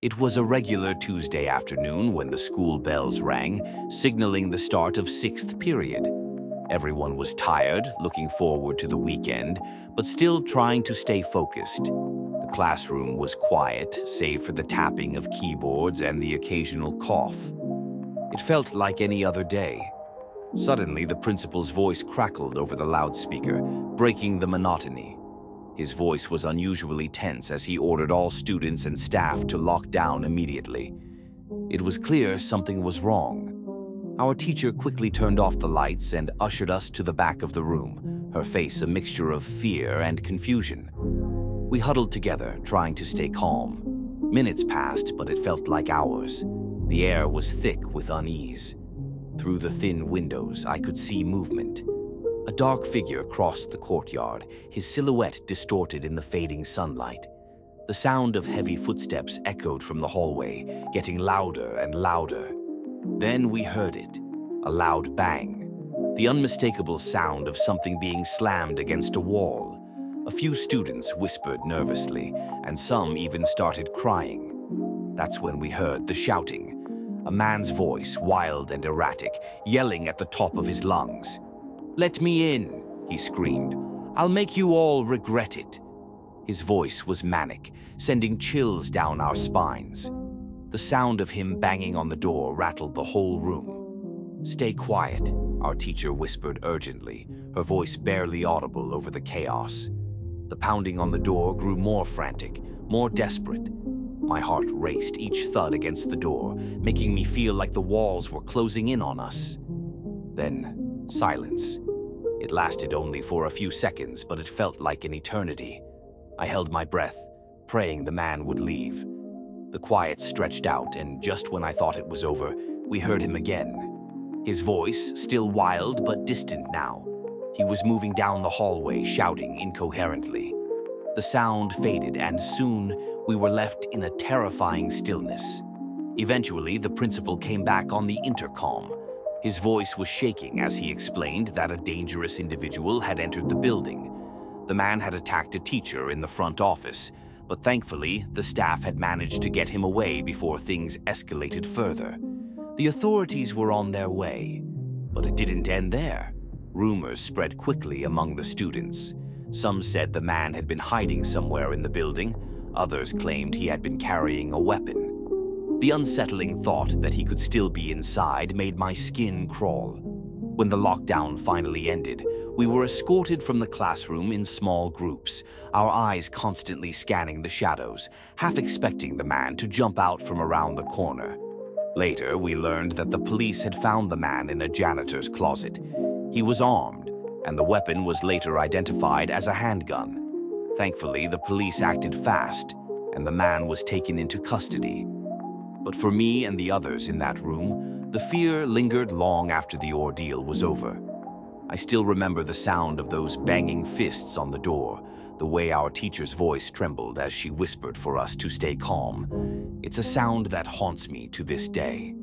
It was a regular Tuesday afternoon when the school bells rang, signaling the start of sixth period. Everyone was tired, looking forward to the weekend, but still trying to stay focused. The classroom was quiet, save for the tapping of keyboards and the occasional cough. It felt like any other day. Suddenly, the principal's voice crackled over the loudspeaker, breaking the monotony. His voice was unusually tense as he ordered all students and staff to lock down immediately. It was clear something was wrong. Our teacher quickly turned off the lights and ushered us to the back of the room, her face a mixture of fear and confusion. We huddled together, trying to stay calm. Minutes passed, but it felt like hours. The air was thick with unease. Through the thin windows, I could see movement. A dark figure crossed the courtyard, his silhouette distorted in the fading sunlight. The sound of heavy footsteps echoed from the hallway, getting louder and louder. Then we heard it, a loud bang, the unmistakable sound of something being slammed against a wall. A few students whispered nervously, and some even started crying. That's when we heard the shouting, a man's voice, wild and erratic, yelling at the top of his lungs. "Let me in," he screamed. "I'll make you all regret it." His voice was manic, sending chills down our spines. The sound of him banging on the door rattled the whole room. "Stay quiet," our teacher whispered urgently, her voice barely audible over the chaos. The pounding on the door grew more frantic, more desperate. My heart raced, each thud against the door, making me feel like the walls were closing in on us. Then, silence. It lasted only for a few seconds, but it felt like an eternity. I held my breath, praying the man would leave. The quiet stretched out, and just when I thought it was over, we heard him again. His voice, still wild but distant now. He was moving down the hallway, shouting incoherently. The sound faded, and soon we were left in a terrifying stillness. Eventually, the principal came back on the intercom. His voice was shaking as he explained that a dangerous individual had entered the building. The man had attacked a teacher in the front office, but thankfully, the staff had managed to get him away before things escalated further. The authorities were on their way, but it didn't end there. Rumors spread quickly among the students. Some said the man had been hiding somewhere in the building. Others claimed he had been carrying a weapon. The unsettling thought that he could still be inside made my skin crawl. When the lockdown finally ended, we were escorted from the classroom in small groups, our eyes constantly scanning the shadows, half expecting the man to jump out from around the corner. Later, we learned that the police had found the man in a janitor's closet. He was armed, and the weapon was later identified as a handgun. Thankfully, the police acted fast, and the man was taken into custody. But for me and the others in that room, the fear lingered long after the ordeal was over. I still remember the sound of those banging fists on the door, the way our teacher's voice trembled as she whispered for us to stay calm. It's a sound that haunts me to this day.